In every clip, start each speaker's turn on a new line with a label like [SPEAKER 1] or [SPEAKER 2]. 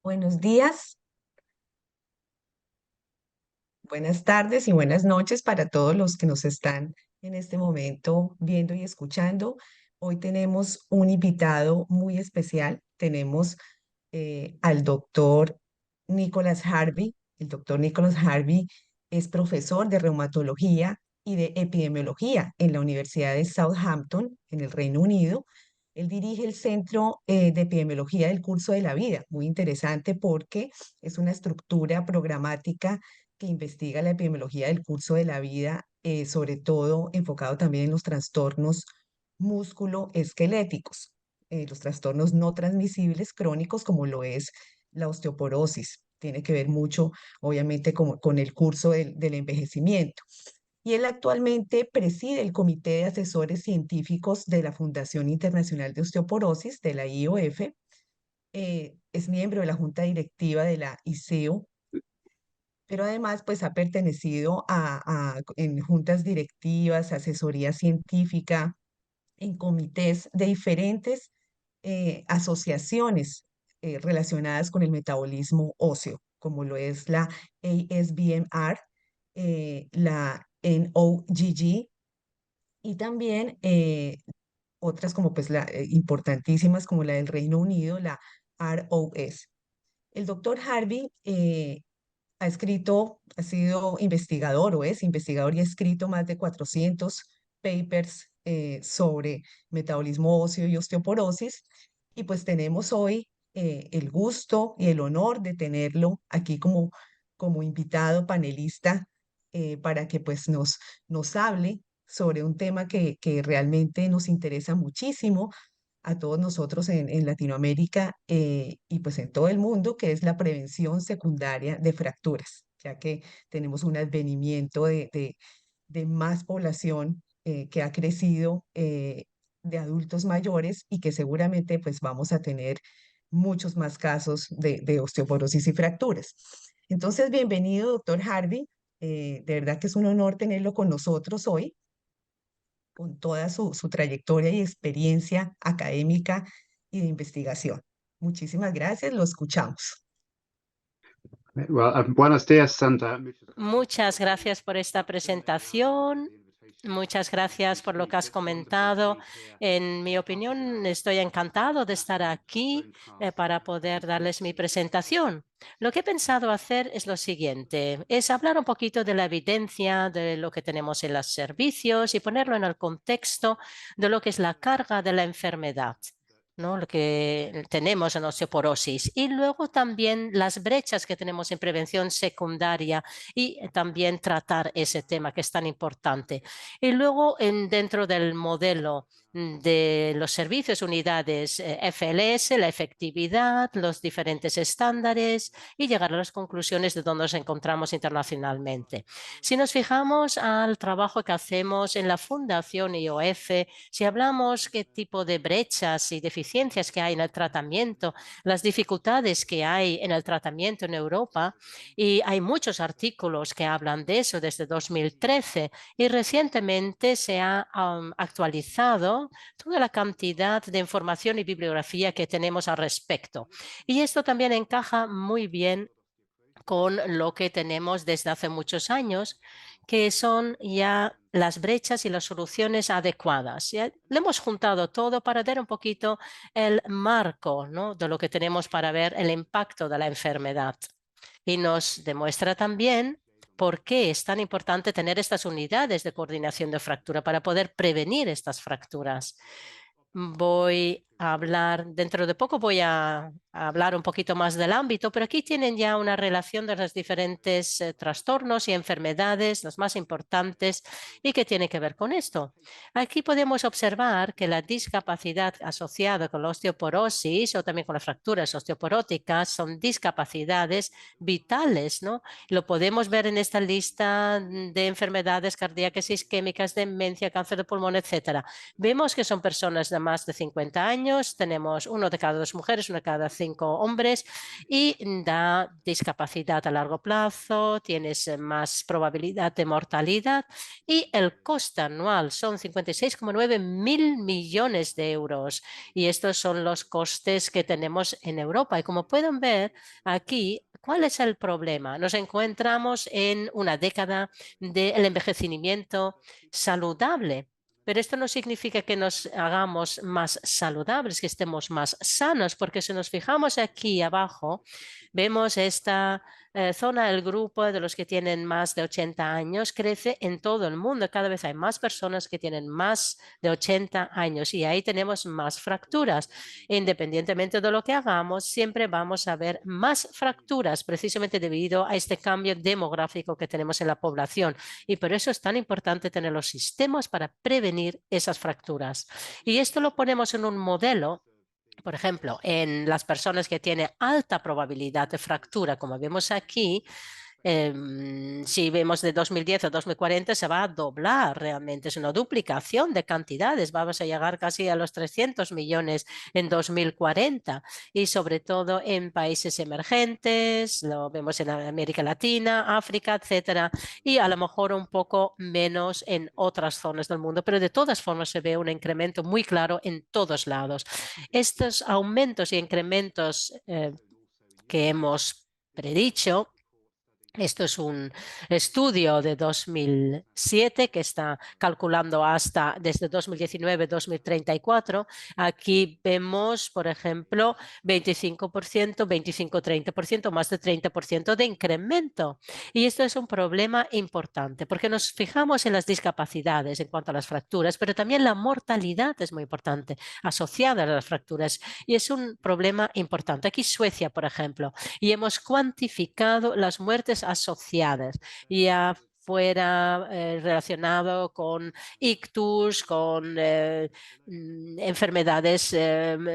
[SPEAKER 1] Buenos días, buenas tardes y buenas noches para todos los que nos están en este momento viendo y escuchando. Hoy tenemos un invitado muy especial. Tenemos al doctor Nicholas Harvey. El doctor Nicholas Harvey es profesor de reumatología y de epidemiología en la Universidad de Southampton, en el Reino Unido. Él dirige el Centro de Epidemiología del Curso de la Vida, muy interesante porque es una estructura programática que investiga la epidemiología del curso de la vida, sobre todo enfocado también en los trastornos músculo-esqueléticos, los trastornos no transmisibles crónicos como lo es la osteoporosis. Tiene que ver mucho, obviamente, con el curso del envejecimiento. Y él actualmente preside el Comité de Asesores Científicos de la Fundación Internacional de Osteoporosis, de la IOF. Es miembro de la Junta Directiva de la ICEO, pero además pues ha pertenecido en juntas directivas, asesoría científica, en comités de diferentes asociaciones relacionadas con el metabolismo óseo, como lo es la ASBMR, la NOGG y también otras como pues importantísimas como la del Reino Unido, la ROS. El doctor Harvey ha sido investigador o es investigador y ha escrito más de 400 papers sobre metabolismo óseo y osteoporosis. Y pues tenemos hoy el gusto y el honor de tenerlo aquí como invitado panelista para que pues nos hable sobre un tema que realmente nos interesa muchísimo a todos nosotros en Latinoamérica y pues en todo el mundo, que es la prevención secundaria de fracturas, ya que tenemos un advenimiento de más población que ha crecido de adultos mayores y que seguramente pues vamos a tener muchos más casos de osteoporosis y fracturas. Entonces, bienvenido, doctor Harvey. De verdad que es un honor tenerlo con nosotros hoy con toda su trayectoria y experiencia académica y de investigación. Muchísimas gracias, lo escuchamos.
[SPEAKER 2] Buenos días, Sandra.
[SPEAKER 3] Muchas gracias por esta presentación. Muchas gracias por lo que has comentado. En mi opinión, estoy encantado de estar aquí para poder darles mi presentación. Lo que he pensado hacer es lo siguiente, es hablar un poquito de la evidencia de lo que tenemos en los servicios y ponerlo en el contexto de lo que es la carga de la enfermedad, ¿no? Lo que tenemos en osteoporosis y luego también las brechas que tenemos en prevención secundaria y también tratar ese tema que es tan importante. Y luego dentro del modelo de los servicios, unidades FLS, la efectividad, los diferentes estándares y llegar a las conclusiones de dónde nos encontramos internacionalmente. Si nos fijamos al trabajo que hacemos en la Fundación IOF, si hablamos qué tipo de brechas y deficiencias que hay en el tratamiento, las dificultades que hay en el tratamiento en Europa, y hay muchos artículos que hablan de eso desde 2013 y recientemente se ha actualizado toda la cantidad de información y bibliografía que tenemos al respecto. Y esto también encaja muy bien con lo que tenemos desde hace muchos años, que son ya las brechas y las soluciones adecuadas. Ya lo hemos juntado todo para dar un poquito el marco, ¿no?, de lo que tenemos para ver el impacto de la enfermedad. Y nos demuestra también por qué es tan importante tener estas unidades de coordinación de fractura para poder prevenir estas fracturas. Voy a hablar, dentro de poco voy a hablar un poquito más del ámbito, pero aquí tienen ya una relación de los diferentes trastornos y enfermedades, los más importantes, y que tiene que ver con esto. Aquí podemos observar que la discapacidad asociada con la osteoporosis o también con las fracturas osteoporóticas son discapacidades vitales, ¿no? Lo podemos ver en esta lista de enfermedades cardíacas, isquémicas, demencia, cáncer de pulmón, etcétera. Vemos que son personas de más de 50 años años tenemos 1 de cada 2 mujeres, 1 de cada 5 hombres y da discapacidad a largo plazo, tienes más probabilidad de mortalidad y el coste anual son 56,9 mil millones de euros. Y estos son los costes que tenemos en Europa. Y como pueden ver aquí, ¿cuál es el problema? Nos encontramos en una década del envejecimiento saludable. Pero esto no significa que nos hagamos más saludables, que estemos más sanos, porque si nos fijamos aquí abajo, vemos esta zona, el grupo de los que tienen más de 80 años crece en todo el mundo. Cada vez hay más personas que tienen más de 80 años y ahí tenemos más fracturas. Independientemente de lo que hagamos, siempre vamos a ver más fracturas precisamente debido a este cambio demográfico que tenemos en la población. Y por eso es tan importante tener los sistemas para prevenir esas fracturas. Y esto lo ponemos en un modelo. Por ejemplo, en las personas que tienen alta probabilidad de fractura, como vemos aquí, si vemos de 2010 a 2040 se va a doblar realmente, es una duplicación de cantidades, vamos a llegar casi a los 300 millones en 2040 y sobre todo en países emergentes, lo vemos en América Latina, África, etcétera, y a lo mejor un poco menos en otras zonas del mundo, pero de todas formas se ve un incremento muy claro en todos lados. Estos aumentos y incrementos que hemos predicho. Esto es un estudio de 2007 que está calculando hasta desde 2019 a 2034. Aquí vemos, por ejemplo, 25%, 25-30%, más de 30% de incremento. Y esto es un problema importante porque nos fijamos en las discapacidades en cuanto a las fracturas, pero también la mortalidad es muy importante asociada a las fracturas y es un problema importante. Aquí Suecia, por ejemplo, y hemos cuantificado las muertes asociadas, ya fuera relacionado con ictus, con enfermedades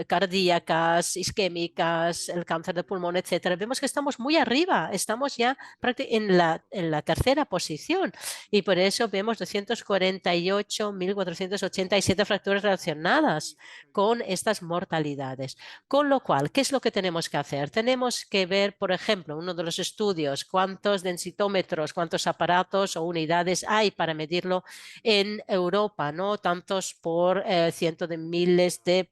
[SPEAKER 3] cardíacas, isquémicas, el cáncer de pulmón, etcétera. Vemos que estamos muy arriba, estamos ya en la tercera posición y por eso vemos 248.487 fracturas relacionadas con estas mortalidades. Con lo cual, ¿qué es lo que tenemos que hacer? Tenemos que ver, por ejemplo, uno de los estudios, cuántos densitómetros, cuántos aparatos o unidades hay para medirlo en Europa, ¿no? Tantos por ciento de miles de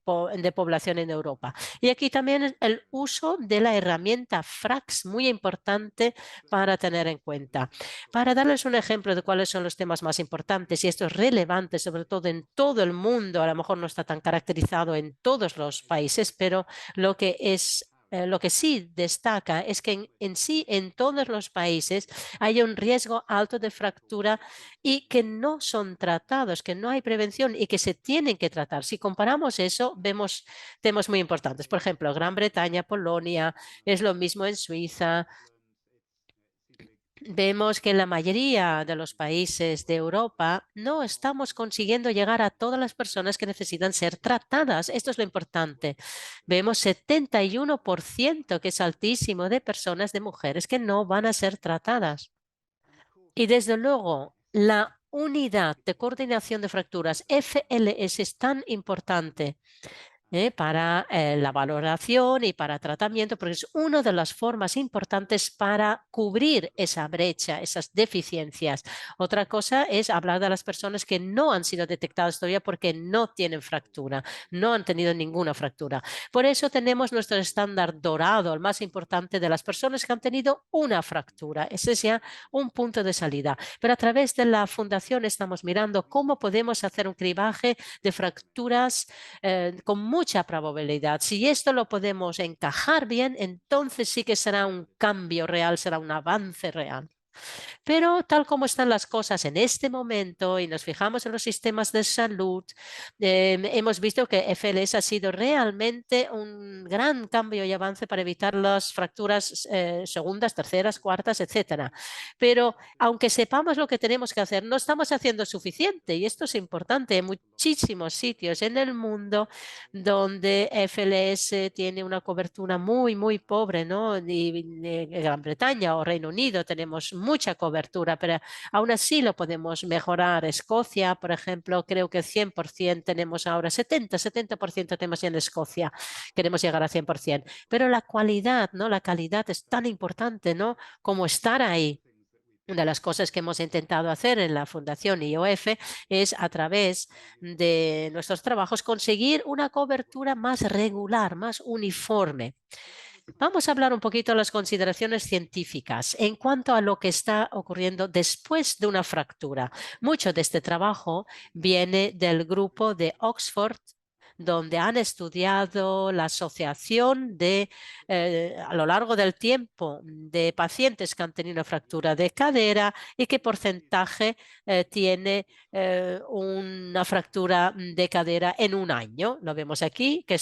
[SPEAKER 3] población en Europa. Y aquí también el uso de la herramienta FRAX, muy importante para tener en cuenta. Para darles un ejemplo de cuáles son los temas más importantes, y esto es relevante sobre todo en todo el mundo, a lo mejor no está tan caracterizado en todos los países, pero lo que sí destaca es que en sí en todos los países hay un riesgo alto de fractura y que no son tratados, que no hay prevención y que se tienen que tratar. Si comparamos eso, vemos temas muy importantes. Por ejemplo, Gran Bretaña, Polonia, es lo mismo en Suiza. Vemos que en la mayoría de los países de Europa no estamos consiguiendo llegar a todas las personas que necesitan ser tratadas. Esto es lo importante. Vemos 71%, que es altísimo, de personas, de mujeres que no van a ser tratadas. Y desde luego, la unidad de coordinación de fracturas, FLS, es tan importante para la valoración y para tratamiento, porque es una de las formas importantes para cubrir esa brecha, esas deficiencias. Otra cosa es hablar de las personas que no han sido detectadas todavía porque no tienen fractura, no han tenido ninguna fractura. Por eso tenemos nuestro estándar dorado, el más importante de las personas que han tenido una fractura. Ese es ya un punto de salida. Pero a través de la fundación estamos mirando cómo podemos hacer un cribaje de fracturas con mucha probabilidad. Si esto lo podemos encajar bien, entonces sí que será un cambio real, será un avance real. Pero tal como están las cosas en este momento y nos fijamos en los sistemas de salud, hemos visto que FLS ha sido realmente un gran cambio y avance para evitar las fracturas segundas, terceras, cuartas, etcétera. Pero aunque sepamos lo que tenemos que hacer, no estamos haciendo suficiente y esto es importante. Hay muchísimos sitios en el mundo donde FLS tiene una cobertura muy, muy pobre, ¿no? Y en Gran Bretaña o Reino Unido tenemos mucha cobertura, pero aún así lo podemos mejorar. Escocia, por ejemplo, creo que 100% tenemos ahora, 70% tenemos ya en Escocia. Queremos llegar a 100%. Pero la cualidad, ¿no? La calidad es tan importante, ¿no? Como estar ahí. Una de las cosas que hemos intentado hacer en la Fundación IOF es, a través de nuestros trabajos, conseguir una cobertura más regular, más uniforme. Vamos a hablar un poquito de las consideraciones científicas en cuanto a lo que está ocurriendo después de una fractura. Mucho de este trabajo viene del grupo de Oxford, donde han estudiado la asociación a lo largo del tiempo de pacientes que han tenido una fractura de cadera y qué porcentaje tiene una fractura de cadera en un año. Lo vemos aquí, que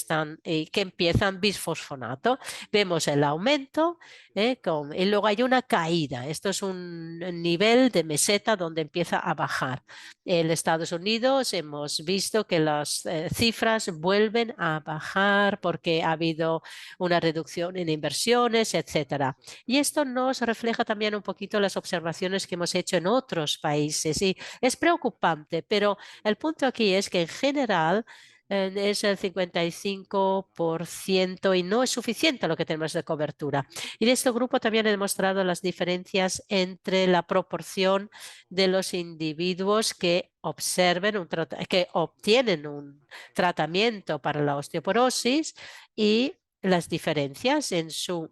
[SPEAKER 3] empiezan bisfosfonato. Vemos el aumento y luego hay una caída. Esto es un nivel de meseta donde empieza a bajar. En Estados Unidos hemos visto que las cifras vuelven a bajar porque ha habido una reducción en inversiones, etcétera. Y esto nos refleja también un poquito las observaciones que hemos hecho en otros países. Y es preocupante, pero el punto aquí es que en general es el 55% y no es suficiente lo que tenemos de cobertura. Y de este grupo también he demostrado las diferencias entre la proporción de los individuos que obtienen un tratamiento para la osteoporosis y las diferencias en su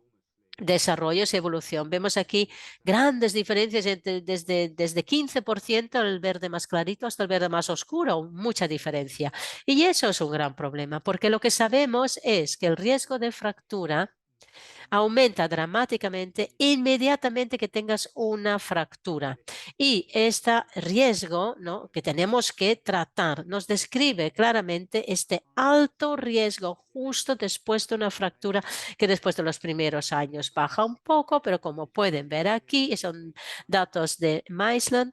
[SPEAKER 3] desarrollo y evolución. Vemos aquí grandes diferencias desde 15%, el verde más clarito, hasta el verde más oscuro, mucha diferencia. Y eso es un gran problema, porque lo que sabemos es que el riesgo de fractura aumenta dramáticamente inmediatamente que tengas una fractura. Y este riesgo, ¿no?, que tenemos que tratar nos describe claramente este alto riesgo justo después de una fractura, que después de los primeros años baja un poco, pero como pueden ver aquí, son datos de Maisland.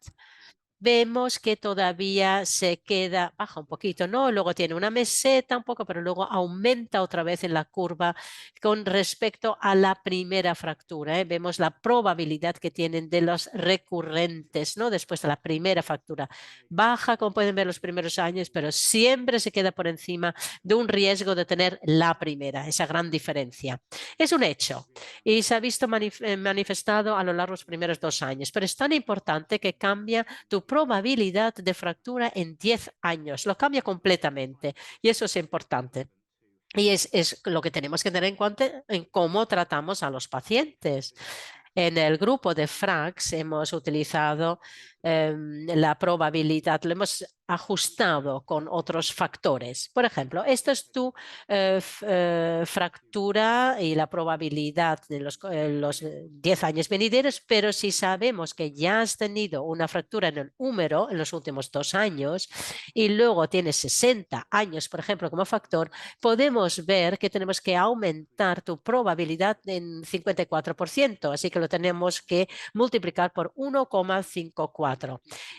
[SPEAKER 3] Vemos que todavía se queda, baja un poquito, ¿no? Luego tiene una meseta un poco, pero luego aumenta otra vez en la curva con respecto a la primera fractura. Vemos la probabilidad que tienen de los recurrentes, ¿no? Después de la primera fractura. Baja, como pueden ver, los primeros años, pero siempre se queda por encima de un riesgo de tener la primera, esa gran diferencia. Es un hecho y se ha visto manifestado a lo largo de los primeros 2 años, pero es tan importante que cambia tu probabilidad de fractura en 10 años. Lo cambia completamente y eso es importante. Y es lo que tenemos que tener en cuenta en cómo tratamos a los pacientes. En el grupo de FRAX hemos utilizado la probabilidad, lo hemos ajustado con otros factores. Por ejemplo, esta es tu fractura y la probabilidad de los 10 años venideros, pero si sabemos que ya has tenido una fractura en el húmero en los últimos 2 años y luego tienes 60 años, por ejemplo, como factor, podemos ver que tenemos que aumentar tu probabilidad en 54%, así que lo tenemos que multiplicar por 1,54.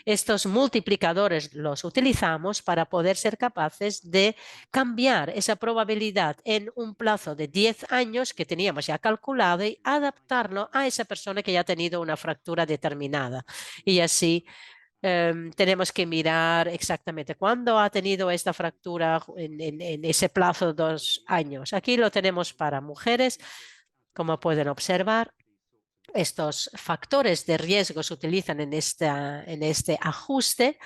[SPEAKER 3] Estos multiplicadores los utilizamos para poder ser capaces de cambiar esa probabilidad en un plazo de 10 años que teníamos ya calculado y adaptarlo a esa persona que ya ha tenido una fractura determinada. Y así tenemos que mirar exactamente cuándo ha tenido esta fractura en ese plazo de 2 años. Aquí lo tenemos para mujeres, como pueden observar. Estos factores de riesgo se utilizan en este ajuste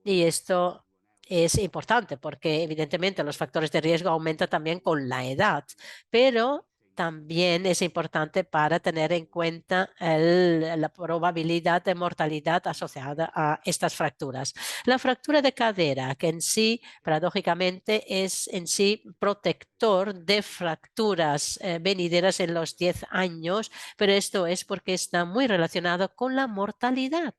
[SPEAKER 3] y esto es importante porque evidentemente los factores de riesgo aumentan también con la edad, pero también es importante para tener en cuenta la probabilidad de mortalidad asociada a estas fracturas. La fractura de cadera, que en sí, paradójicamente, es en sí protector de fracturas venideras en los 10 años, pero esto es porque está muy relacionado con la mortalidad.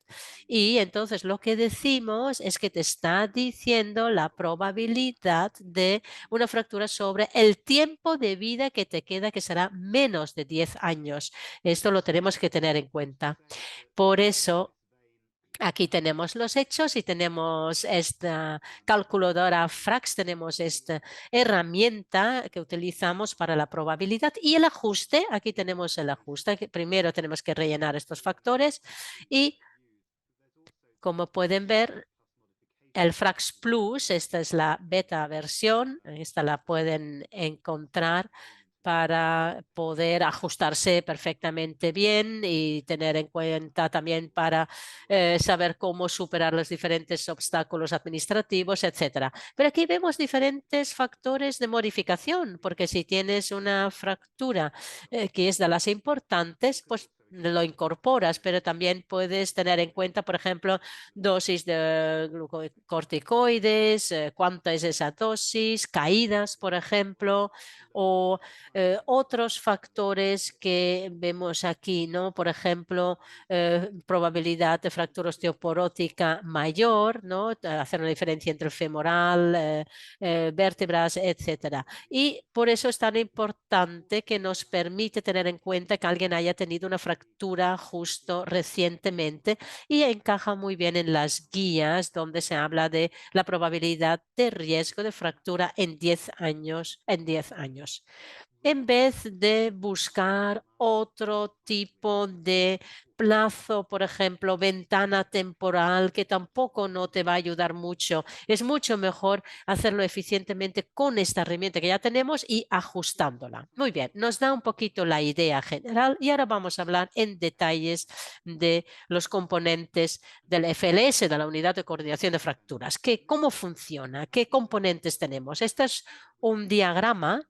[SPEAKER 3] Y entonces lo que decimos es que te está diciendo la probabilidad de una fractura sobre el tiempo de vida que te queda, que será menos de 10 años. Esto lo tenemos que tener en cuenta. Por eso Aquí tenemos los hechos y tenemos esta calculadora Frax, tenemos esta herramienta que utilizamos para la probabilidad y el ajuste. Aquí tenemos el ajuste. Primero tenemos que rellenar estos factores y, como pueden ver, el Frax Plus, esta es la beta versión, esta la pueden encontrar para poder ajustarse perfectamente bien y tener en cuenta también para saber cómo superar los diferentes obstáculos administrativos, etcétera. Pero aquí vemos diferentes factores de modificación, porque si tienes una fractura que es de las importantes, pues lo incorporas, pero también puedes tener en cuenta, por ejemplo, dosis de glucocorticoides, cuánta es esa dosis, caídas, por ejemplo, o otros factores que vemos aquí, ¿no? Por ejemplo, probabilidad de fractura osteoporótica mayor, ¿no? Hacer una diferencia entre el femoral, vértebras, etcétera. Y por eso es tan importante que nos permite tener en cuenta que alguien haya tenido una fractura justo recientemente y encaja muy bien en las guías donde se habla de la probabilidad de riesgo de fractura en 10 años, en vez de buscar otro tipo de plazo, por ejemplo, ventana temporal, que tampoco no te va a ayudar mucho. Es mucho mejor hacerlo eficientemente con esta herramienta que ya tenemos y ajustándola. Muy bien, nos da un poquito la idea general y ahora vamos a hablar en detalles de los componentes del FLS, de la Unidad de Coordinación de Fracturas. ¿Cómo funciona? ¿Qué componentes tenemos? Este es un diagrama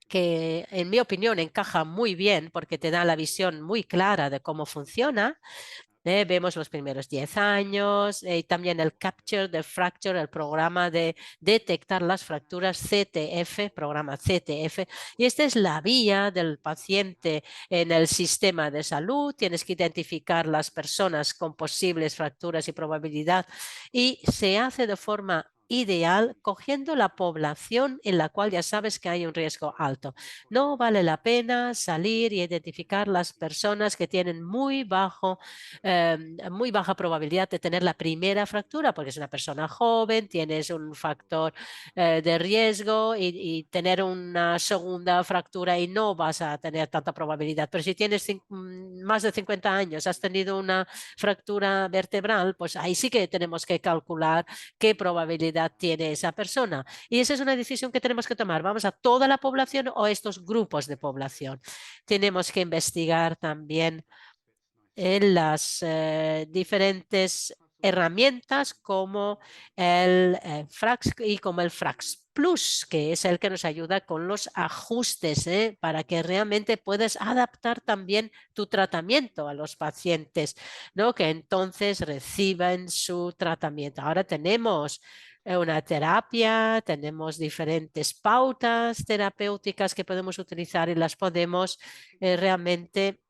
[SPEAKER 3] que en mi opinión encaja muy bien porque te da la visión muy clara de cómo funciona. Vemos los primeros 10 años y también el Capture the Fracture, el programa de detectar las fracturas CTF, programa CTF. Y esta es la vía del paciente en el sistema de salud. Tienes que identificar las personas con posibles fracturas y probabilidad y se hace de forma ideal cogiendo la población en la cual ya sabes que hay un riesgo alto. No vale la pena salir y identificar las personas que tienen muy baja probabilidad de tener la primera fractura, porque es una persona joven, tienes un factor de riesgo y tener una segunda fractura y no vas a tener tanta probabilidad. Pero si tienes más de 50 años, has tenido una fractura vertebral, pues ahí sí que tenemos que calcular qué probabilidad tiene esa persona. Y esa es una decisión que tenemos que tomar. ¿Vamos a toda la población o a estos grupos de población? Tenemos que investigar también en las diferentes herramientas como el Frax y como el Frax Plus, que es el que nos ayuda con los ajustes para que realmente puedas adaptar también tu tratamiento a los pacientes, ¿no? Que entonces reciban su tratamiento. Ahora tenemos una terapia, tenemos diferentes pautas terapéuticas que podemos utilizar y las podemos realmente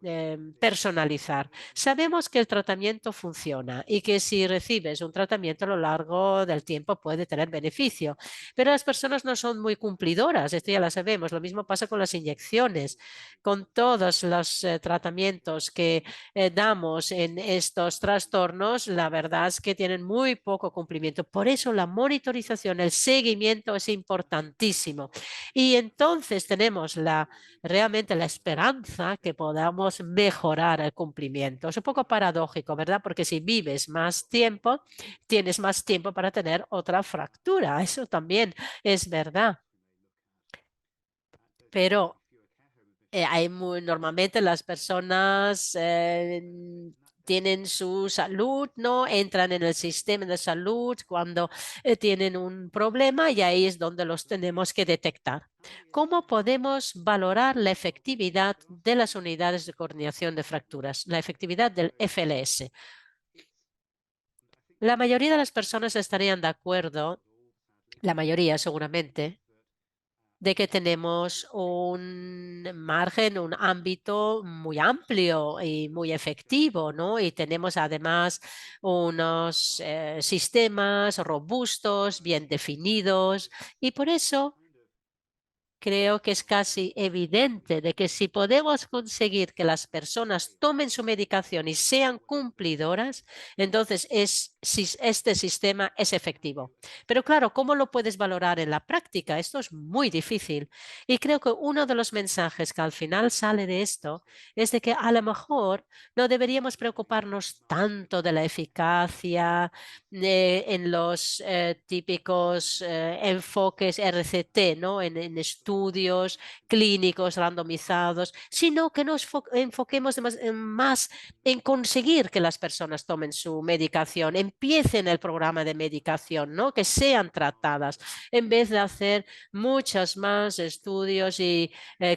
[SPEAKER 3] personalizar. Sabemos que el tratamiento funciona y que si recibes un tratamiento a lo largo del tiempo puede tener beneficio, pero las personas no son muy cumplidoras, esto ya lo sabemos. Lo mismo pasa con las inyecciones, con todos los tratamientos que damos en estos trastornos, la verdad es que tienen muy poco cumplimiento. Por eso la monitorización, el seguimiento es importantísimo. Y entonces tenemos realmente la esperanza que podamos mejorar el cumplimiento. Es un poco paradójico, ¿verdad? Porque si vives más tiempo, tienes más tiempo para tener otra fractura. Eso también es verdad. Pero normalmente las personas tienen su salud, ¿no? Entran en el sistema de salud cuando tienen un problema y ahí es donde los tenemos que detectar. ¿Cómo podemos valorar la efectividad de las unidades de coordinación de fracturas, la efectividad del FLS? La mayoría de las personas estarían de acuerdo, la mayoría seguramente, de que tenemos un margen, un ámbito muy amplio y muy efectivo, ¿no? Y tenemos además unos sistemas robustos, bien definidos, y por eso creo que es casi evidente de que si podemos conseguir que las personas tomen su medicación y sean cumplidoras, entonces este sistema es efectivo. Pero claro, ¿cómo lo puedes valorar en la práctica? Esto es muy difícil. Y creo que uno de los mensajes que al final sale de esto es de que a lo mejor no deberíamos preocuparnos tanto de la eficacia en los típicos enfoques RCT, ¿no? En estudios clínicos randomizados, sino que nos enfoquemos más en conseguir que las personas tomen su medicación, empiecen el programa de medicación, ¿no? Que sean tratadas, en vez de hacer muchos más estudios y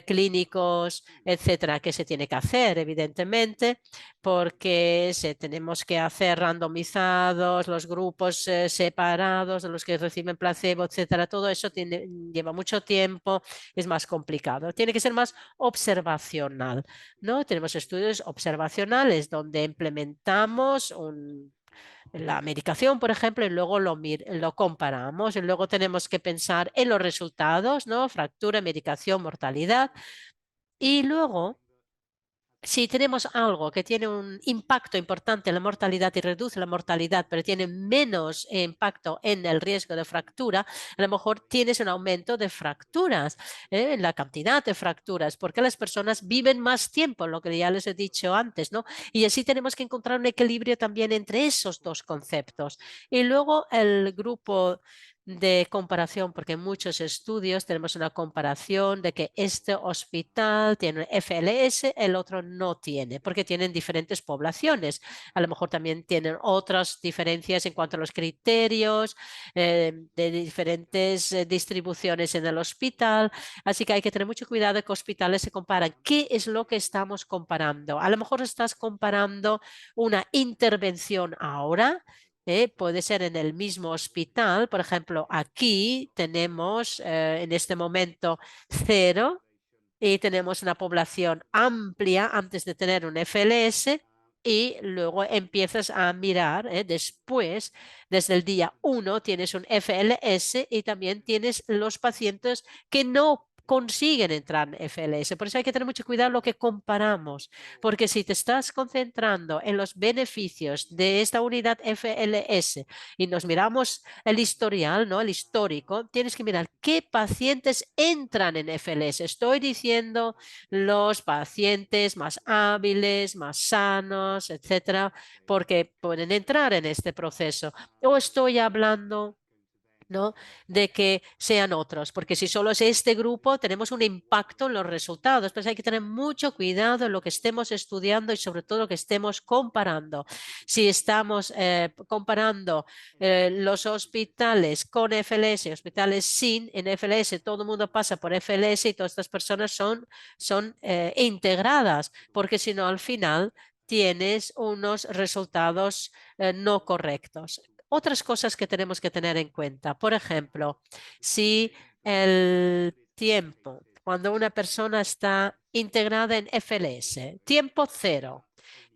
[SPEAKER 3] clínicos, etcétera, que se tiene que hacer, evidentemente, porque tenemos que hacer randomizados, los grupos separados de los que reciben placebo, etcétera. Todo eso lleva mucho tiempo, es más complicado. Tiene que ser más observacional, ¿no? Tenemos estudios observacionales donde implementamos la medicación, por ejemplo, y luego lo comparamos. Y luego tenemos que pensar en los resultados, ¿no? Fractura, medicación, mortalidad. Y luego, si tenemos algo que tiene un impacto importante en la mortalidad y reduce la mortalidad, pero tiene menos impacto en el riesgo de fractura, a lo mejor tienes un aumento de fracturas, en la cantidad de fracturas, porque las personas viven más tiempo, lo que ya les he dicho antes, ¿no? Y así tenemos que encontrar un equilibrio también entre esos dos conceptos. Y luego el grupo de comparación, porque en muchos estudios tenemos una comparación de que este hospital tiene FLS, el otro no tiene, porque tienen diferentes poblaciones. A lo mejor también tienen otras diferencias en cuanto a los criterios de diferentes distribuciones en el hospital. Así que hay que tener mucho cuidado de que hospitales se comparan. ¿Qué es lo que estamos comparando? A lo mejor estás comparando una intervención ahora. Puede ser en el mismo hospital. Por ejemplo, aquí tenemos en este momento 0 y tenemos una población amplia antes de tener un FLS y luego empiezas a mirar después, desde el día 1 tienes un FLS y también tienes los pacientes que no consiguen entrar en FLS. Por eso hay que tener mucho cuidado lo que comparamos, porque si te estás concentrando en los beneficios de esta unidad FLS y nos miramos el historial, ¿no? El histórico, tienes que mirar qué pacientes entran en FLS. Estoy diciendo los pacientes más hábiles, más sanos, etcétera, porque pueden entrar en este proceso. O estoy hablando, ¿no? De que sean otros, porque si solo es este grupo, tenemos un impacto en los resultados. Pues hay que tener mucho cuidado en lo que estemos estudiando y sobre todo lo que estemos comparando. Si estamos comparando los hospitales con FLS, hospitales sin en FLS, todo el mundo pasa por FLS y todas estas personas son integradas, porque si no, al final tienes unos resultados no correctos. Otras cosas que tenemos que tener en cuenta, por ejemplo, si el tiempo, cuando una persona está integrada en FLS, tiempo 0,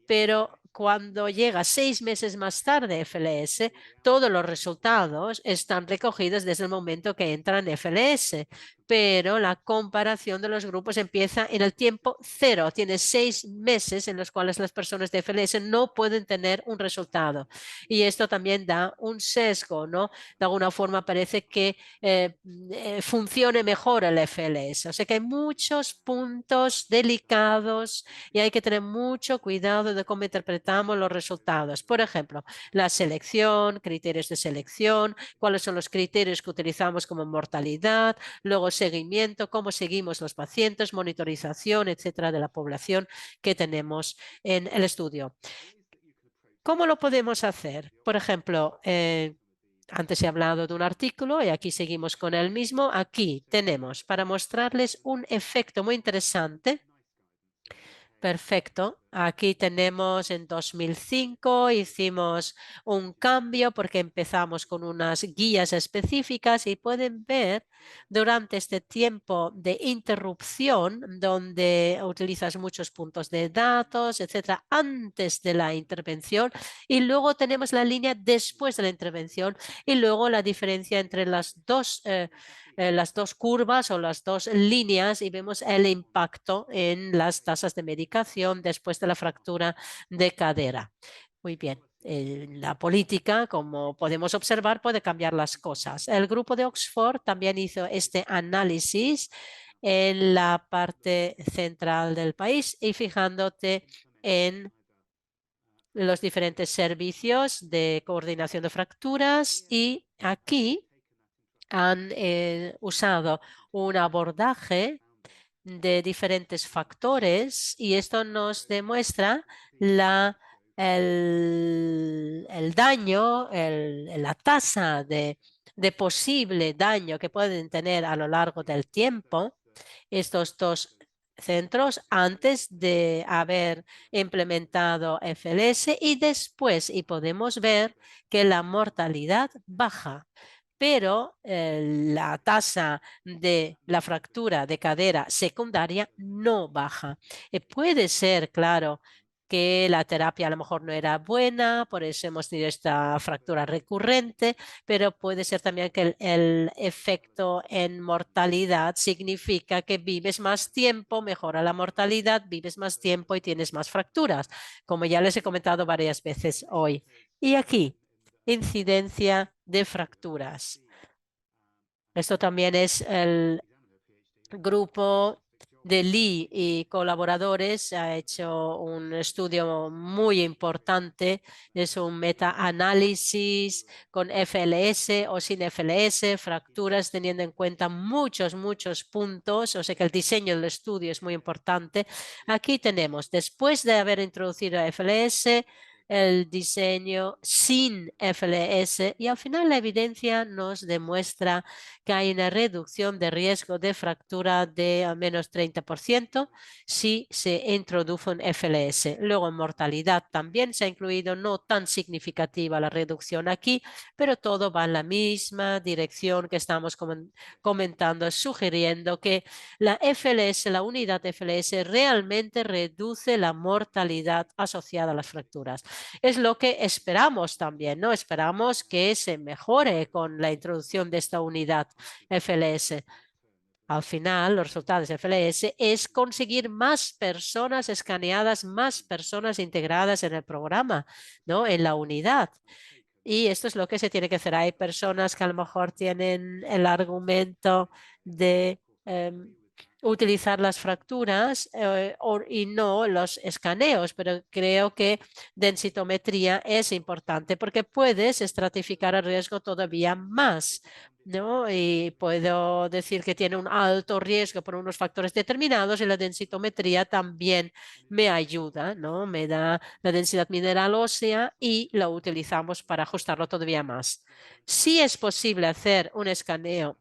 [SPEAKER 3] pero cuando llega 6 meses más tarde FLS, todos los resultados están recogidos desde el momento que entra en FLS, pero la comparación de los grupos empieza en el tiempo 0. Tiene 6 meses en los cuales las personas de FLS no pueden tener un resultado. Y esto también da un sesgo, ¿no? De alguna forma parece que funcione mejor el FLS. O sea que hay muchos puntos delicados y hay que tener mucho cuidado de cómo interpretamos los resultados. Por ejemplo, la selección, criterios de selección, cuáles son los criterios que utilizamos como mortalidad, luego seguimiento, cómo seguimos los pacientes, monitorización, etcétera, de la población que tenemos en el estudio. ¿Cómo lo podemos hacer? Por ejemplo, antes he hablado de un artículo y aquí seguimos con el mismo. Aquí tenemos para mostrarles un efecto muy interesante. Perfecto. Aquí tenemos en 2005, hicimos un cambio porque empezamos con unas guías específicas y pueden ver durante este tiempo de interrupción donde utilizas muchos puntos de datos, etcétera, antes de la intervención, y luego tenemos la línea después de la intervención y luego la diferencia entre las dos curvas o las dos líneas, y vemos el impacto en las tasas de medicación después de la fractura de cadera. Muy bien. La política, como podemos observar, puede cambiar las cosas. El grupo de Oxford también hizo este análisis en la parte central del país y fijándote en los diferentes servicios de coordinación de fracturas, y aquí han usado un abordaje de diferentes factores, y esto nos demuestra el daño, la tasa de posible daño que pueden tener a lo largo del tiempo estos dos centros antes de haber implementado FLS y después, y podemos ver que la mortalidad baja, pero la tasa de la fractura de cadera secundaria no baja. Puede ser, claro, que la terapia a lo mejor no era buena, por eso hemos tenido esta fractura recurrente, pero puede ser también que el efecto en mortalidad significa que vives más tiempo, mejora la mortalidad, vives más tiempo y tienes más fracturas, como ya les he comentado varias veces hoy. Y aquí, incidencia de fracturas. Esto también es el grupo de Lee y colaboradores. Ha hecho un estudio muy importante. Es un metaanálisis con FLS o sin FLS, fracturas, teniendo en cuenta muchos puntos. O sea que el diseño del estudio es muy importante. Aquí tenemos, después de haber introducido FLS, el diseño sin FLS, y al final la evidencia nos demuestra que hay una reducción de riesgo de fractura de al menos 30% si se introduce un FLS. Luego en mortalidad también se ha incluido, no tan significativa la reducción aquí, pero todo va en la misma dirección que estamos comentando, sugiriendo que la FLS, la unidad FLS, realmente reduce la mortalidad asociada a las fracturas. Es lo que esperamos también, ¿no? Esperamos que se mejore con la introducción de esta unidad FLS. Al final, los resultados de FLS es conseguir más personas escaneadas, más personas integradas en el programa, ¿no? En la unidad. Y esto es lo que se tiene que hacer. Hay personas que a lo mejor tienen el argumento de utilizar las fracturas y no los escaneos, pero creo que densitometría es importante porque puedes estratificar el riesgo todavía más, ¿no? Y puedo decir que tiene un alto riesgo por unos factores determinados, y la densitometría también me ayuda, ¿no? Me da la densidad mineral ósea y lo utilizamos para ajustarlo todavía más. Si es posible hacer un escaneo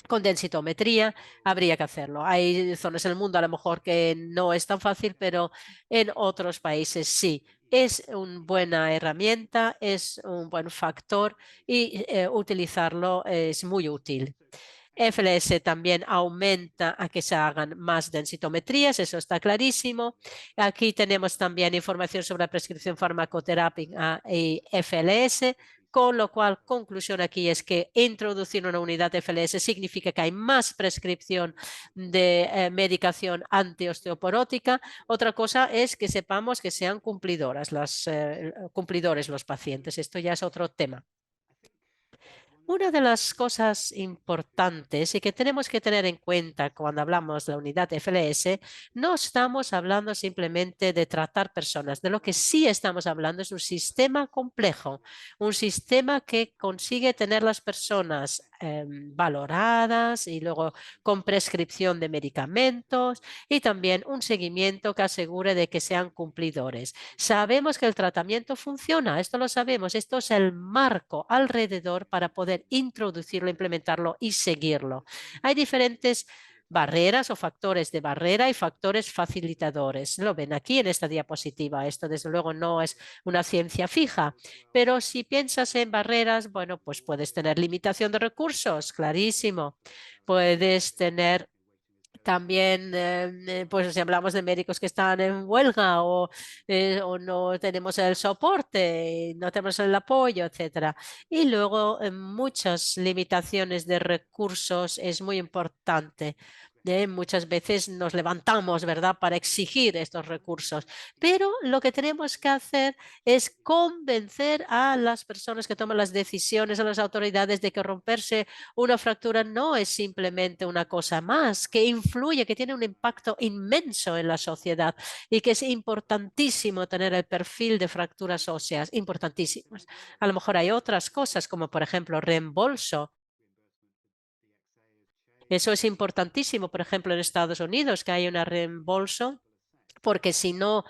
[SPEAKER 3] con densitometría, habría que hacerlo. Hay zonas del mundo a lo mejor que no es tan fácil, pero en otros países sí. Es una buena herramienta, es un buen factor, y utilizarlo es muy útil. FLS también aumenta a que se hagan más densitometrías, eso está clarísimo. Aquí tenemos también información sobre la prescripción farmacoterápica y FLS, con lo cual, conclusión aquí es que introducir una unidad de FLS significa que hay más prescripción de medicación antiosteoporótica. Otra cosa es que sepamos que sean cumplidores los pacientes. Esto ya es otro tema. Una de las cosas importantes y que tenemos que tener en cuenta cuando hablamos de la unidad FLS, no estamos hablando simplemente de tratar personas. De lo que sí estamos hablando es un sistema complejo, un sistema que consigue tener las personas valoradas y luego con prescripción de medicamentos, y también un seguimiento que asegure de que sean cumplidores. Sabemos que el tratamiento funciona, esto lo sabemos, esto es el marco alrededor para poder introducirlo, implementarlo y seguirlo. Hay diferentes barreras o factores de barrera y factores facilitadores. Lo ven aquí en esta diapositiva. Esto desde luego no es una ciencia fija, pero si piensas en barreras, bueno, pues puedes tener limitación de recursos, clarísimo. Puedes tener también, pues si hablamos de médicos que están en huelga o no tenemos el soporte, no tenemos el apoyo, etcétera. Y luego muchas limitaciones de recursos es muy importante. Muchas veces nos levantamos, ¿verdad?, para exigir estos recursos, pero lo que tenemos que hacer es convencer a las personas que toman las decisiones, a las autoridades, de que romperse una fractura no es simplemente una cosa más, que influye, que tiene un impacto inmenso en la sociedad y que es importantísimo tener el perfil de fracturas óseas, importantísimos. A lo mejor hay otras cosas, como por ejemplo reembolso. Eso es importantísimo, por ejemplo, en Estados Unidos, que hay un reembolso, porque si no,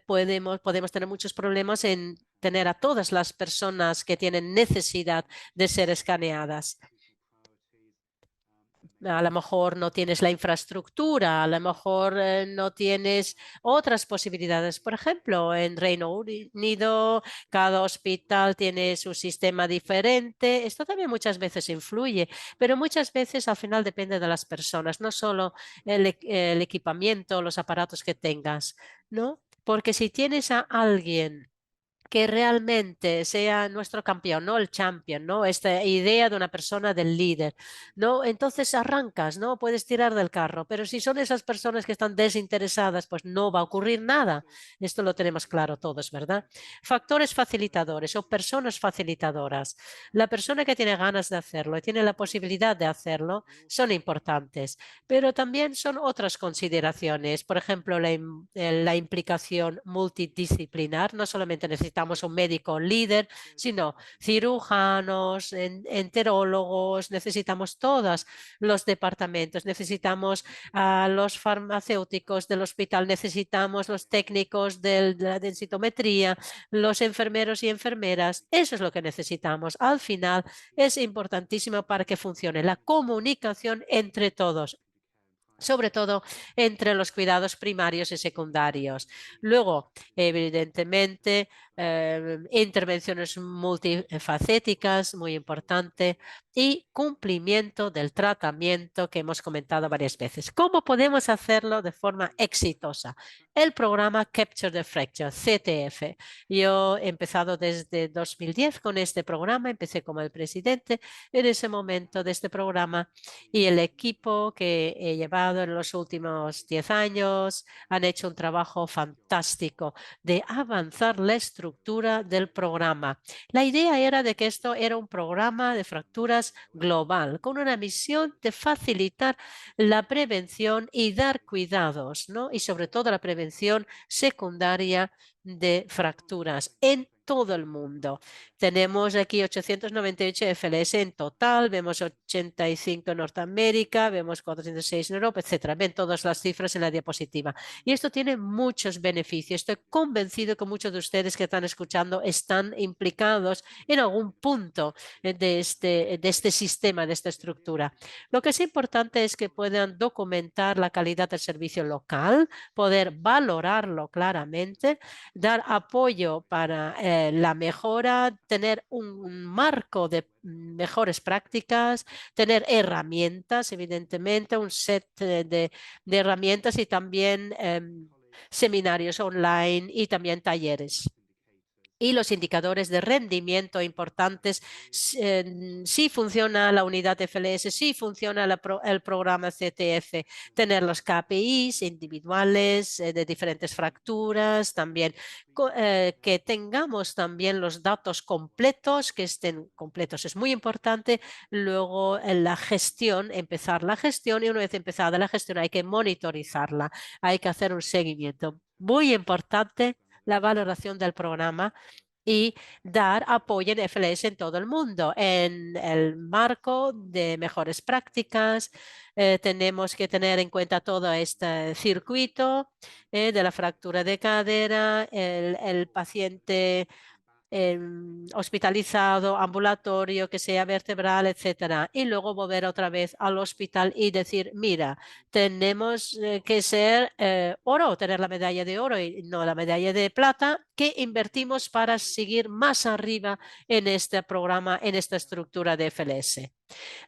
[SPEAKER 3] podemos tener muchos problemas en tener a todas las personas que tienen necesidad de ser escaneadas. A lo mejor no tienes la infraestructura, a lo mejor no tienes otras posibilidades. Por ejemplo, en Reino Unido, cada hospital tiene su sistema diferente. Esto también muchas veces influye, pero muchas veces al final depende de las personas, no solo el equipamiento, los aparatos que tengas, ¿no? Porque si tienes a alguien que realmente sea nuestro campeón, no el champion, ¿no? Esta idea de una persona del líder, ¿no? Entonces arrancas, ¿no? Puedes tirar del carro, pero si son esas personas que están desinteresadas, pues no va a ocurrir nada. Esto lo tenemos claro todos, ¿verdad? Factores facilitadores o personas facilitadoras. La persona que tiene ganas de hacerlo y tiene la posibilidad de hacerlo son importantes, pero también son otras consideraciones. Por ejemplo, la implicación multidisciplinar. No solamente necesitamos un médico líder, sino cirujanos, enterólogos, necesitamos todos los departamentos, necesitamos a los farmacéuticos del hospital, necesitamos los técnicos de la densitometría, los enfermeros y enfermeras. Eso es lo que necesitamos. Al final es importantísimo para que funcione la comunicación entre todos, sobre todo entre los cuidados primarios y secundarios. Luego, evidentemente, intervenciones multifacéticas, muy importante, y cumplimiento del tratamiento que hemos comentado varias veces. ¿Cómo podemos hacerlo de forma exitosa? El programa Capture the Fracture, CTF. Yo he empezado desde 2010 con este programa, empecé como el presidente en ese momento de este programa y el equipo que he llevado en los últimos 10 años han hecho un trabajo fantástico de avanzar la estructura del programa. La idea era de que esto era un programa de fracturas global, con una misión de facilitar la prevención y dar cuidados, ¿no? Y sobre todo la prevención secundaria de fracturas en todo el mundo. Tenemos aquí 898 FLS en total, vemos 85 en Norteamérica, vemos 406 en Europa, etcétera. Ven todas las cifras en la diapositiva. Y esto tiene muchos beneficios. Estoy convencido que muchos de ustedes que están escuchando están implicados en algún punto de este sistema, de esta estructura. Lo que es importante es que puedan documentar la calidad del servicio local, poder valorarlo claramente, dar apoyo para la mejora, tener un marco de mejores prácticas, tener herramientas, evidentemente, un set de herramientas y también seminarios online y también talleres. Y los indicadores de rendimiento importantes, si funciona la unidad FLS, si funciona el programa CTF, tener los KPIs individuales de diferentes fracturas, también que tengamos también los datos completos, que estén completos es muy importante. Luego la gestión, empezar la gestión y una vez empezada la gestión hay que monitorizarla, hay que hacer un seguimiento. Muy importante la valoración del programa y dar apoyo en FLS en todo el mundo. En el marco de mejores prácticas, tenemos que tener en cuenta todo este circuito de la fractura de cadera, el paciente hospitalizado, ambulatorio, que sea vertebral, etcétera, y luego volver otra vez al hospital y decir, mira, tenemos que ser oro, tener la medalla de oro y no la medalla de plata, que invertimos para seguir más arriba en este programa, en esta estructura de FLS.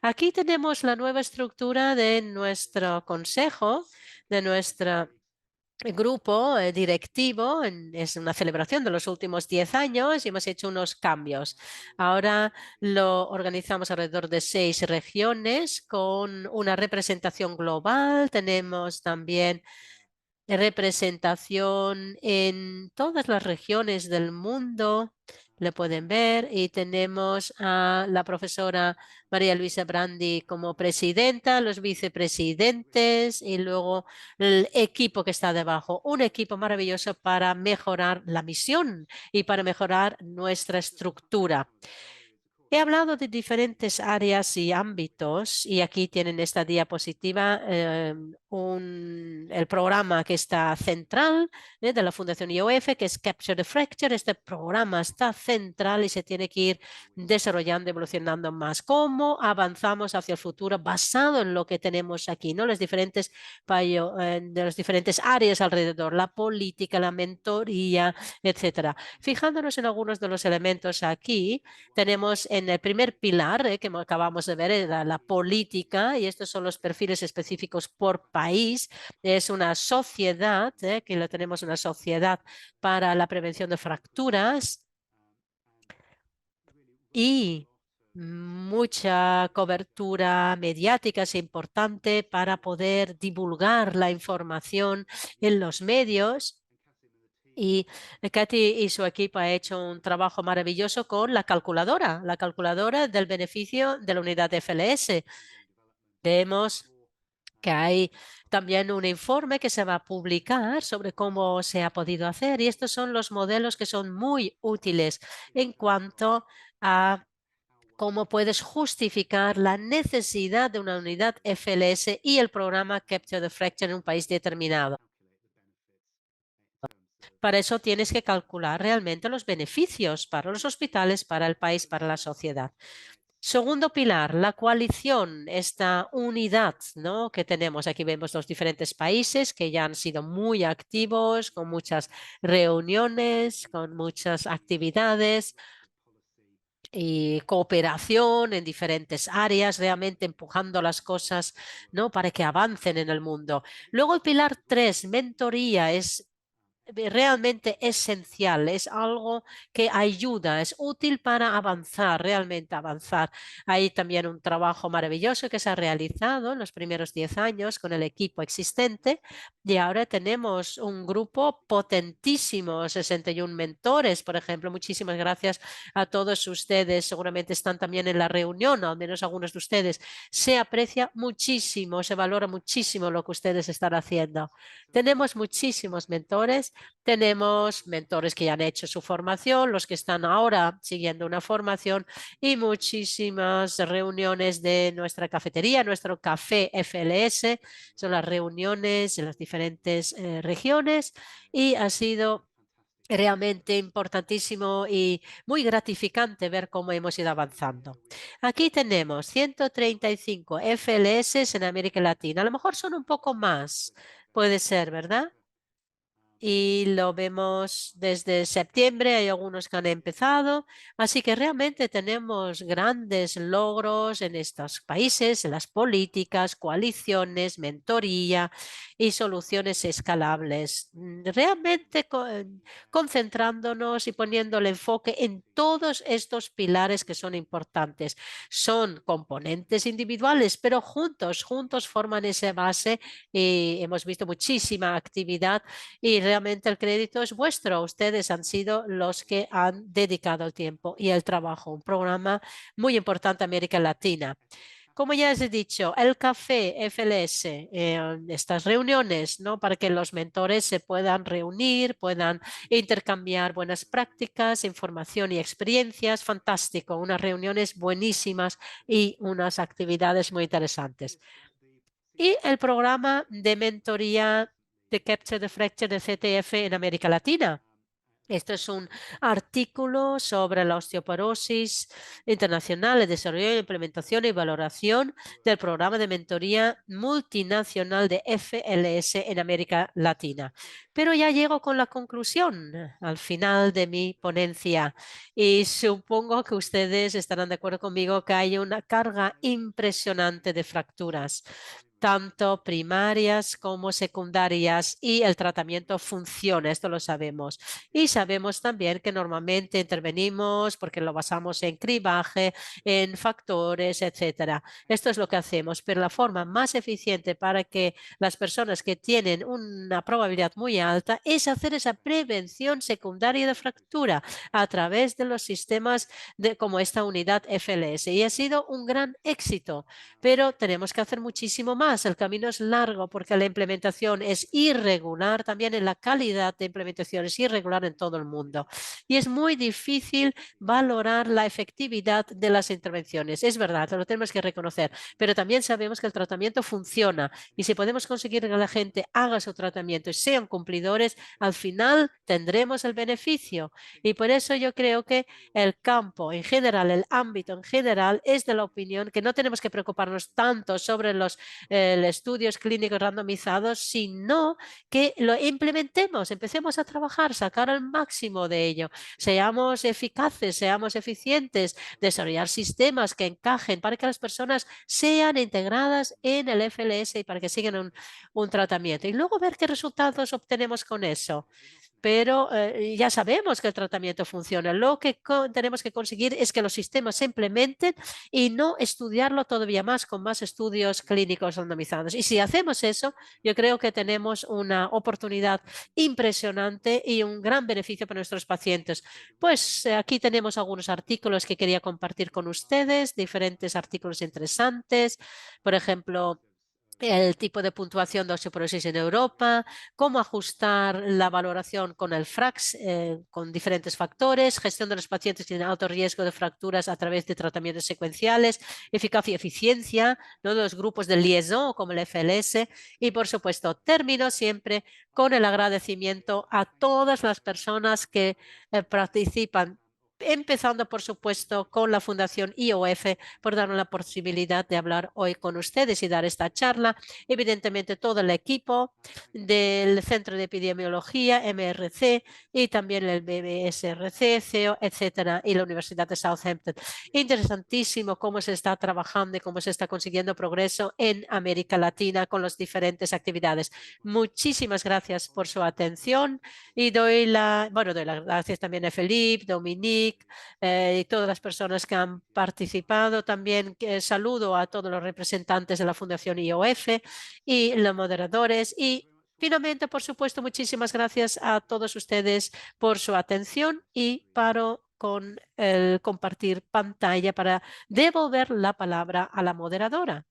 [SPEAKER 3] Aquí tenemos la nueva estructura de nuestro consejo, de nuestra grupo directivo. Es una celebración de los últimos 10 años y hemos hecho unos cambios. Ahora lo organizamos alrededor de 6 regiones con una representación global. Tenemos también representación en todas las regiones del mundo. Le pueden ver, y tenemos a la profesora María Luisa Brandi como presidenta, los vicepresidentes y luego el equipo que está debajo. Un equipo maravilloso para mejorar la misión y para mejorar nuestra estructura. He hablado de diferentes áreas y ámbitos, y aquí tienen esta diapositiva el programa que está central de la Fundación IOF, que es Capture the Fracture. Este programa está central y se tiene que ir desarrollando, evolucionando más. ¿Cómo avanzamos hacia el futuro basado en lo que tenemos aquí, ¿no? De las diferentes áreas alrededor, la política, la mentoría, etcétera. Fijándonos en algunos de los elementos aquí, tenemos en el primer pilar que acabamos de ver, era la política, y estos son los perfiles específicos por país. Es una sociedad, que lo tenemos, una sociedad para la prevención de fracturas, y mucha cobertura mediática es importante para poder divulgar la información en los medios. Y Katy y su equipo ha hecho un trabajo maravilloso con la calculadora del beneficio de la unidad FLS. Vemos que hay también un informe que se va a publicar sobre cómo se ha podido hacer, y estos son los modelos que son muy útiles en cuanto a cómo puedes justificar la necesidad de una unidad FLS y el programa Capture the Fracture en un país determinado. Para eso tienes que calcular realmente los beneficios para los hospitales, para el país, para la sociedad. Segundo pilar, la coalición, esta unidad, ¿no?, que tenemos. Aquí vemos los diferentes países que ya han sido muy activos, con muchas reuniones, con muchas actividades y cooperación en diferentes áreas, realmente empujando las cosas, ¿no?, para que avancen en el mundo. Luego el pilar 3, mentoría, es realmente esencial, es algo que ayuda, es útil para avanzar, realmente avanzar. Hay también un trabajo maravilloso que se ha realizado en los primeros 10 años con el equipo existente, y ahora tenemos un grupo potentísimo, 61 mentores, por ejemplo. Muchísimas gracias a todos ustedes. Seguramente están también en la reunión, al menos algunos de ustedes. Se aprecia muchísimo, se valora muchísimo lo que ustedes están haciendo. Tenemos muchísimos mentores. Tenemos mentores que ya han hecho su formación, los que están ahora siguiendo una formación, y muchísimas reuniones de nuestra cafetería, nuestro café FLS. Son las reuniones en las diferentes regiones, y ha sido realmente importantísimo y muy gratificante ver cómo hemos ido avanzando. Aquí tenemos 135 FLS en América Latina. A lo mejor son un poco más, puede ser, ¿verdad? Y lo vemos desde septiembre, hay algunos que han empezado, así que realmente tenemos grandes logros en estos países, en las políticas, coaliciones, mentoría y soluciones escalables. Realmente concentrándonos y poniendo el enfoque en todos estos pilares que son importantes. Son componentes individuales, pero juntos forman esa base, y hemos visto muchísima actividad, y realmente el crédito es vuestro. Ustedes han sido los que han dedicado el tiempo y el trabajo. Un programa muy importante en América Latina. Como ya les he dicho, el café FLS, estas reuniones, ¿no?, para que los mentores se puedan reunir, puedan intercambiar buenas prácticas, información y experiencias. Fantástico, unas reuniones buenísimas y unas actividades muy interesantes. Y el programa de mentoría de Capture the Fracture de CTF en América Latina. Esto es un artículo sobre la osteoporosis internacional, el desarrollo, implementación y valoración del programa de mentoría multinacional de FLS en América Latina. Pero ya llego con la conclusión al final de mi ponencia y supongo que ustedes estarán de acuerdo conmigo que hay una carga impresionante de fracturas tanto primarias como secundarias, y el tratamiento funciona, esto lo sabemos. Y sabemos también que normalmente intervenimos porque lo basamos en cribaje, en factores, etcétera. Esto es lo que hacemos, pero la forma más eficiente para que las personas que tienen una probabilidad muy alta es hacer esa prevención secundaria de fractura a través de los sistemas como esta unidad FLS. Y ha sido un gran éxito, pero tenemos que hacer muchísimo más. El camino es largo porque la implementación es irregular, también en la calidad de implementación es irregular en todo el mundo. Y es muy difícil valorar la efectividad de las intervenciones. Es verdad, lo tenemos que reconocer, pero también sabemos que el tratamiento funciona, y si podemos conseguir que la gente haga su tratamiento y sean cumplidores, al final tendremos el beneficio. Y por eso yo creo que el campo en general, el ámbito en general, es de la opinión que no tenemos que preocuparnos tanto sobre los estudios clínicos randomizados, sino que lo implementemos, empecemos a trabajar, sacar el máximo de ello, seamos eficaces, seamos eficientes, desarrollar sistemas que encajen para que las personas sean integradas en el FLS y para que sigan un tratamiento, y luego ver qué resultados obtenemos con eso. Pero ya sabemos que el tratamiento funciona. Lo que tenemos que conseguir es que los sistemas se implementen y no estudiarlo todavía más con más estudios clínicos randomizados. Y si hacemos eso, yo creo que tenemos una oportunidad impresionante y un gran beneficio para nuestros pacientes. Pues aquí tenemos algunos artículos que quería compartir con ustedes, diferentes artículos interesantes. Por ejemplo, el tipo de puntuación de osteoporosis en Europa, cómo ajustar la valoración con el FRAX, con diferentes factores, gestión de los pacientes que tienen alto riesgo de fracturas a través de tratamientos secuenciales, eficacia y eficiencia, ¿no?, de los grupos de liaison como el FLS, y por supuesto termino siempre con el agradecimiento a todas las personas que participan, empezando por supuesto con la Fundación IOF por darnos la posibilidad de hablar hoy con ustedes y dar esta charla. Evidentemente todo el equipo del Centro de Epidemiología, MRC, y también el BBSRC, CEO, etcétera, y la Universidad de Southampton. Interesantísimo cómo se está trabajando y cómo se está consiguiendo progreso en América Latina con las diferentes actividades. Muchísimas gracias por su atención, y doy las gracias también a Felipe, Dominique, y todas las personas que han participado. También saludo a todos los representantes de la Fundación IOF y los moderadores. Y finalmente, por supuesto, muchísimas gracias a todos ustedes por su atención, y paro con el compartir pantalla para devolver la palabra a la moderadora.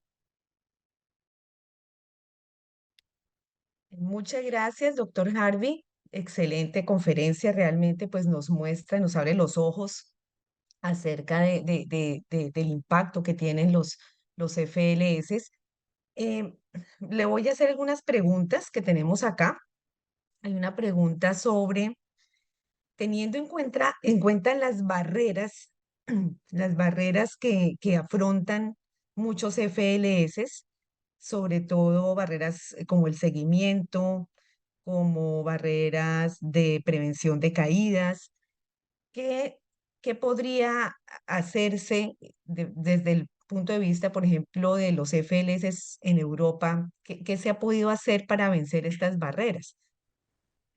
[SPEAKER 1] Muchas gracias, doctor Harvey. Excelente conferencia, realmente pues nos muestra, nos abre los ojos acerca del impacto que tienen los FLS. Eh, Le voy a hacer algunas preguntas que tenemos acá. Hay una pregunta sobre, teniendo en cuenta las barreras que afrontan muchos FLS, sobre todo barreras como el seguimiento, como barreras de prevención de caídas. ¿Qué, qué podría hacerse desde el punto de vista, por ejemplo, de los FLS en Europa? ¿Qué se ha podido hacer para vencer estas barreras?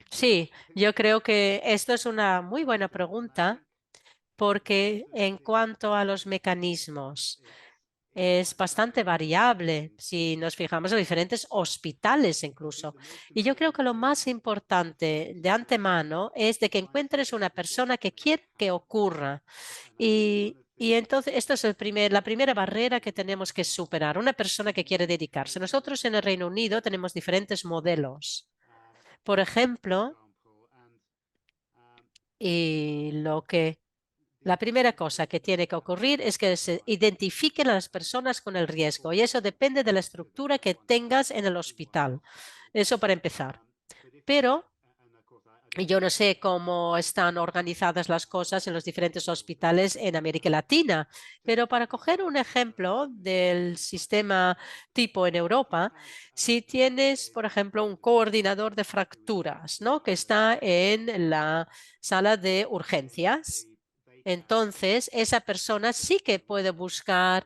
[SPEAKER 3] Sí, yo creo que esto es una muy buena pregunta, porque en cuanto a los mecanismos, es bastante variable si nos fijamos en diferentes hospitales incluso. Y yo creo que lo más importante de antemano es de que encuentres una persona que quiere que ocurra. Y entonces, esto es la primera barrera que tenemos que superar, una persona que quiere dedicarse. Nosotros en el Reino Unido tenemos diferentes modelos. Por ejemplo, la primera cosa que tiene que ocurrir es que se identifiquen a las personas con el riesgo, y eso depende de la estructura que tengas en el hospital. Eso para empezar. Pero Yo no sé cómo están organizadas las cosas en los diferentes hospitales en América Latina, pero para coger un ejemplo del sistema tipo en Europa, si tienes, por ejemplo, un coordinador de fracturas, ¿no? que está en la sala de urgencias, entonces esa persona sí que puede buscar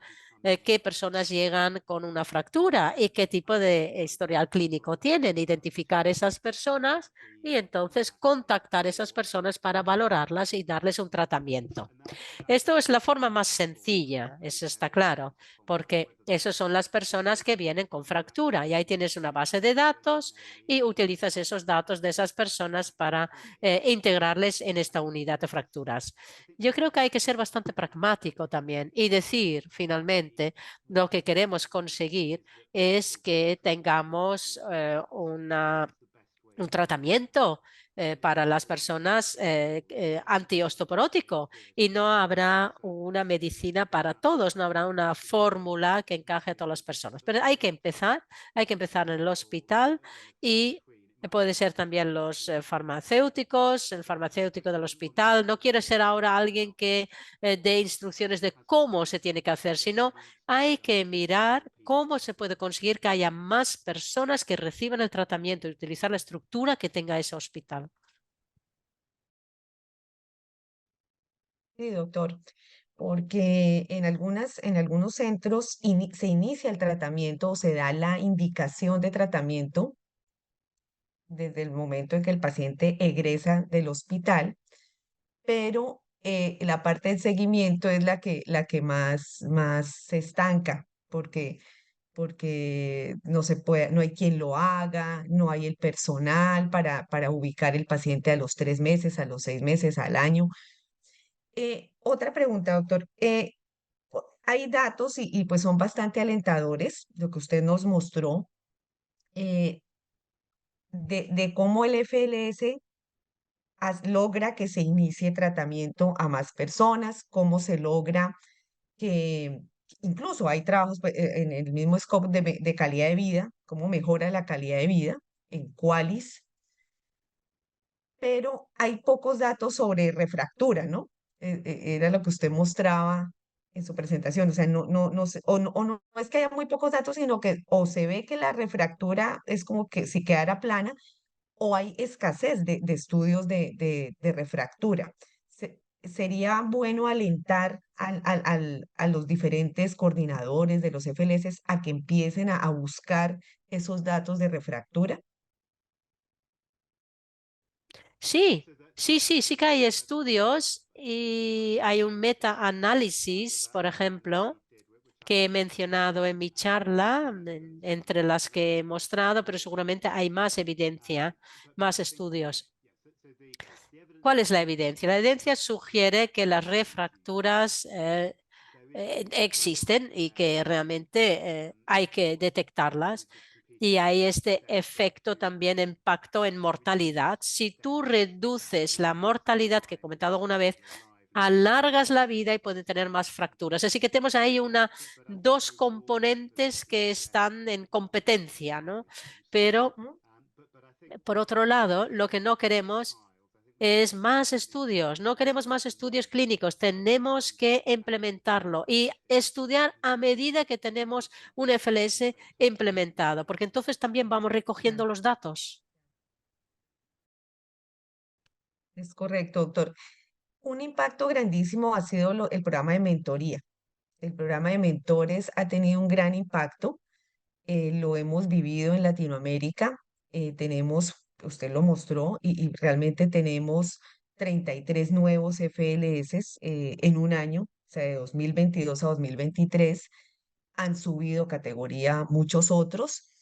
[SPEAKER 3] qué personas llegan con una fractura y qué tipo de historial clínico tienen, identificar esas personas y entonces contactar a esas personas para valorarlas y darles un tratamiento. Esto es la forma más sencilla, eso está claro, porque esas son las personas que vienen con fractura y ahí tienes una base de datos y utilizas esos datos de esas personas para integrarles en esta unidad de fracturas. Yo creo que hay que ser bastante pragmático también y decir finalmente lo que queremos conseguir es que tengamos un tratamiento para las personas antiosteoporótico y no habrá una medicina para todos, no habrá una fórmula que encaje a todas las personas. Pero hay que empezar en el hospital y puede ser también los farmacéuticos, el farmacéutico del hospital. No quiero ser ahora alguien que dé instrucciones de cómo se tiene que hacer, sino hay que mirar cómo se puede conseguir que haya más personas que reciban el tratamiento y utilizar la estructura que tenga ese hospital.
[SPEAKER 1] Sí, doctor, porque en algunos centros se inicia el tratamiento o se da la indicación de tratamiento desde el momento en que el paciente egresa del hospital, pero la parte del seguimiento es la que más se estanca, porque no se puede, no hay quien lo haga, no hay el personal para ubicar el paciente a los 3 meses, a los 6 meses, al año. Otra pregunta, doctor. Hay datos y pues son bastante alentadores, lo que usted nos mostró, eh, de cómo el FLS logra que se inicie tratamiento a más personas, cómo se logra que incluso hay trabajos pues, en el mismo scope de calidad de vida, cómo mejora la calidad de vida en Qualis, pero hay pocos datos sobre refractura, ¿no? Era lo que usted mostraba en su presentación, o sea, no, no es que haya muy pocos datos, sino que o se ve que la refractura es como que si quedara plana, o hay escasez de estudios de refractura. Sería bueno alentar a los diferentes coordinadores de los FLS a que empiecen a buscar esos datos de refractura.
[SPEAKER 3] Sí, sí que hay estudios y hay un meta-análisis, por ejemplo, que he mencionado en mi charla, entre las que he mostrado, pero seguramente hay más evidencia, más estudios. ¿Cuál es la evidencia? La evidencia sugiere que las refracturas existen y que realmente hay que detectarlas. Y hay este efecto también impacto en mortalidad. Si tú reduces la mortalidad que he comentado alguna vez, alargas la vida y pueden tener más fracturas. Así que tenemos ahí dos componentes que están en competencia, ¿no? Pero
[SPEAKER 1] ¿Mm?
[SPEAKER 3] por otro lado, lo que no queremos es más estudios, no queremos más estudios clínicos, tenemos que implementarlo y estudiar a medida que tenemos un FLS implementado, porque entonces también vamos
[SPEAKER 1] Ya,
[SPEAKER 3] recogiendo los datos.
[SPEAKER 1] es correcto, doctor. Un impacto grandísimo ha sido el programa de mentoría. El programa de mentores ha tenido un gran impacto. Lo hemos vivido en Latinoamérica. Tenemos, usted lo mostró, y realmente tenemos 33 nuevos FLS en un año, o sea, de 2022 a 2023. Han subido categoría muchos otros.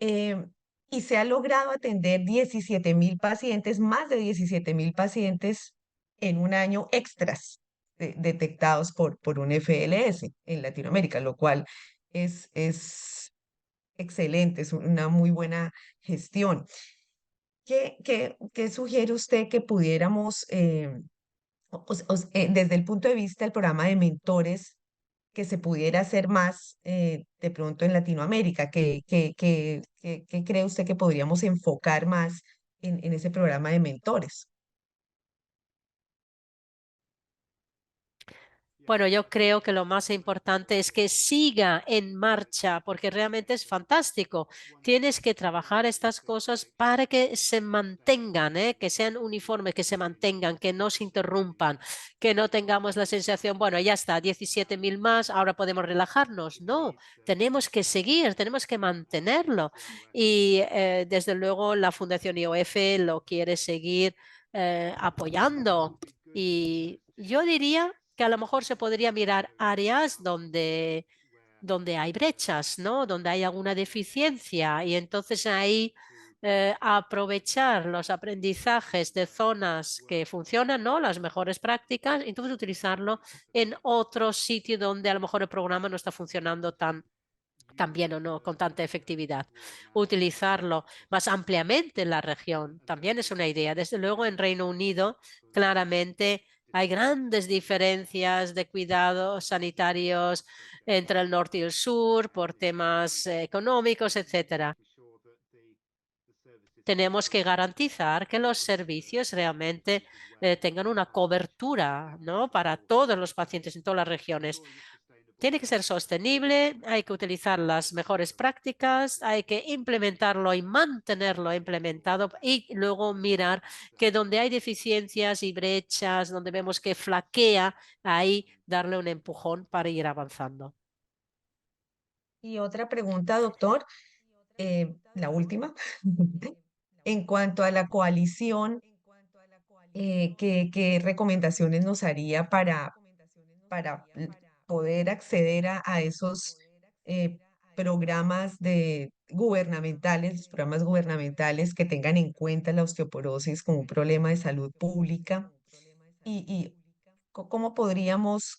[SPEAKER 1] eh, y se ha logrado atender 17.000 pacientes, más de 17.000 pacientes en un año extras detectados por un FLS en Latinoamérica, lo cual es excelente, es una muy buena gestión. ¿Qué sugiere usted que pudiéramos, desde el punto de vista del programa de mentores, que se pudiera hacer más de pronto en Latinoamérica? ¿Qué cree usted que podríamos enfocar más en ese programa de mentores.
[SPEAKER 3] Bueno, yo creo que lo más importante es que siga en marcha, porque realmente es fantástico. Tienes que trabajar estas cosas para que se mantengan, que sean uniformes, que se mantengan, que no se interrumpan, que no tengamos la sensación, bueno, ya está, 17.000 más, ahora podemos relajarnos. No, tenemos que seguir, tenemos que mantenerlo. Y desde luego la Fundación IOF lo quiere seguir apoyando. Y yo diría que a lo mejor se podría mirar áreas donde hay brechas, ¿no? Donde hay alguna deficiencia y entonces ahí aprovechar los aprendizajes de zonas que funcionan, ¿no? Las mejores prácticas, y entonces utilizarlo en otro sitio donde a lo mejor el programa no está funcionando tan bien o no, con tanta efectividad. Utilizarlo más ampliamente en la región también es una idea. Desde luego, en Reino Unido, claramente hay grandes diferencias de cuidados sanitarios entre el norte y el sur por temas económicos, etcétera. Tenemos que garantizar que los servicios realmente tengan una cobertura, ¿no? Para todos los pacientes en todas las regiones. Tiene que ser sostenible, hay que utilizar las mejores prácticas, hay que implementarlo y mantenerlo implementado y luego mirar que donde hay deficiencias y brechas, donde vemos que flaquea, ahí darle un empujón para ir avanzando.
[SPEAKER 1] Y otra pregunta, doctor, la última, en cuanto a la coalición, ¿qué recomendaciones nos haría para poder acceder a esos programas gubernamentales, los programas gubernamentales que tengan en cuenta la osteoporosis como un problema de salud pública? Y cómo podríamos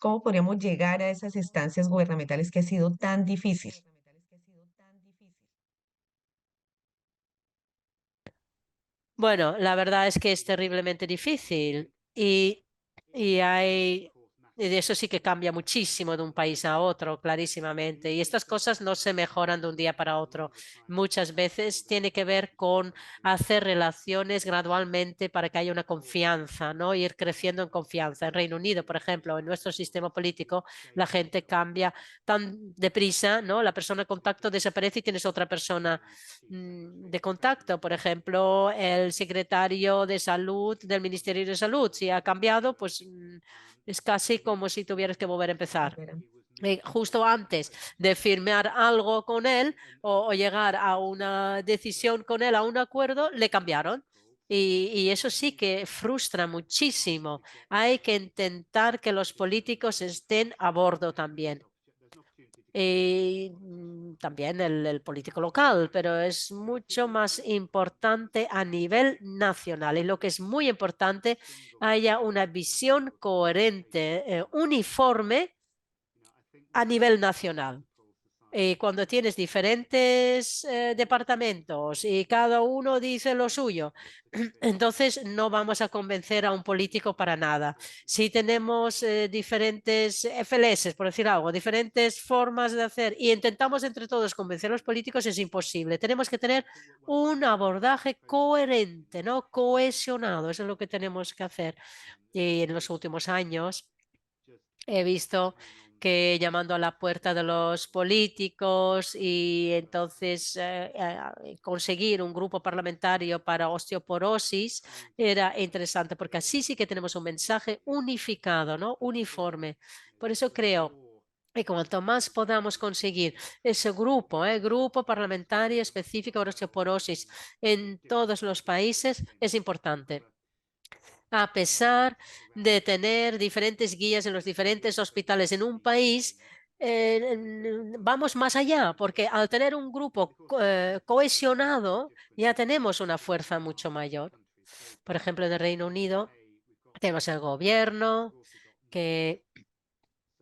[SPEAKER 1] llegar a esas instancias gubernamentales que ha sido tan difícil?
[SPEAKER 3] Bueno, la verdad es que es terriblemente difícil y de eso sí que cambia muchísimo de un país a otro, clarísimamente. Y estas cosas no se mejoran de un día para otro. Muchas veces tiene que ver con hacer relaciones gradualmente para que haya una confianza, ¿no? Ir creciendo en confianza. En Reino Unido, por ejemplo, en nuestro sistema político, la gente cambia tan deprisa, ¿no? La persona de contacto desaparece y tienes otra persona de contacto. Por ejemplo, el secretario de salud del Ministerio de Salud, si ha cambiado, pues es casi como si tuvieras que volver a empezar.
[SPEAKER 1] Volver
[SPEAKER 3] Justo antes de firmar algo con él o llegar a una decisión con él, a un acuerdo, le cambiaron. Y eso sí que frustra muchísimo. Hay que intentar que los políticos estén a bordo también. Y también el político local, pero es mucho más importante a nivel nacional. Y lo que es muy importante, haya una visión coherente, uniforme a nivel nacional. Y cuando tienes diferentes departamentos y cada uno dice lo suyo, entonces no vamos a convencer a un político para nada. Si tenemos diferentes FLS, por decir algo, diferentes formas de hacer y intentamos entre todos convencer a los políticos, es imposible. Tenemos que tener un abordaje coherente, ¿no? Cohesionado. Eso es lo que tenemos que hacer. Y en los últimos años he visto que llamando a la puerta de los políticos y entonces conseguir un grupo parlamentario para osteoporosis era interesante porque así sí que tenemos un mensaje unificado, ¿no? Uniforme. Por eso creo que cuanto más podamos conseguir ese grupo parlamentario específico de osteoporosis en todos los países, es importante a pesar de tener diferentes guías en los diferentes hospitales en un país, vamos más allá, porque al tener un grupo cohesionado ya tenemos una fuerza mucho mayor. Por ejemplo, en el Reino Unido tenemos el gobierno que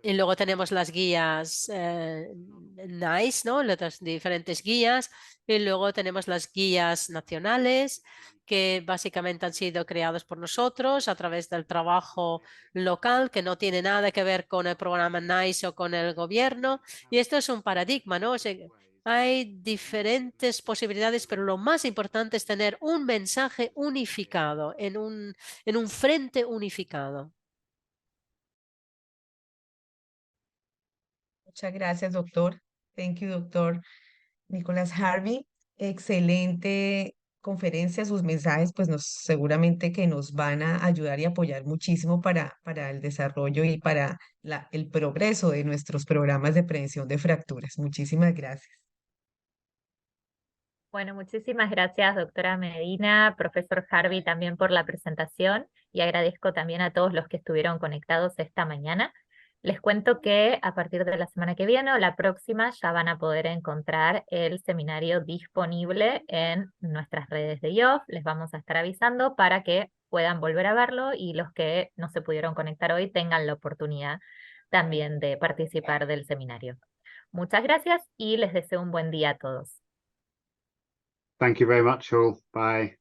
[SPEAKER 3] y luego tenemos las guías NICE, ¿no? Las diferentes guías. Y luego tenemos las guías nacionales, que básicamente han sido creados por nosotros a través del trabajo local, que no tiene nada que ver con el programa NICE o con el gobierno. Y esto es un paradigma, ¿no? Hay diferentes posibilidades, pero lo más importante es tener un mensaje unificado en un frente unificado.
[SPEAKER 1] Muchas gracias, doctor. Thank you, doctor Nicholas Harvey. Excelente conferencia. Sus mensajes, pues seguramente que nos van a ayudar y apoyar muchísimo para el desarrollo y para el progreso de nuestros programas de prevención de fracturas. Muchísimas gracias.
[SPEAKER 2] Bueno, muchísimas gracias, doctora Medina, profesor Harvey, también por la presentación y agradezco también a todos los que estuvieron conectados esta mañana. Les cuento que a partir de la semana que viene o la próxima ya van a poder encontrar el seminario disponible en nuestras redes de IOF. Les vamos a estar avisando para que puedan volver a verlo y los que no se pudieron conectar hoy tengan la oportunidad también de participar del seminario. Muchas gracias y les deseo un buen día a todos.
[SPEAKER 4] Thank you very much all. Bye.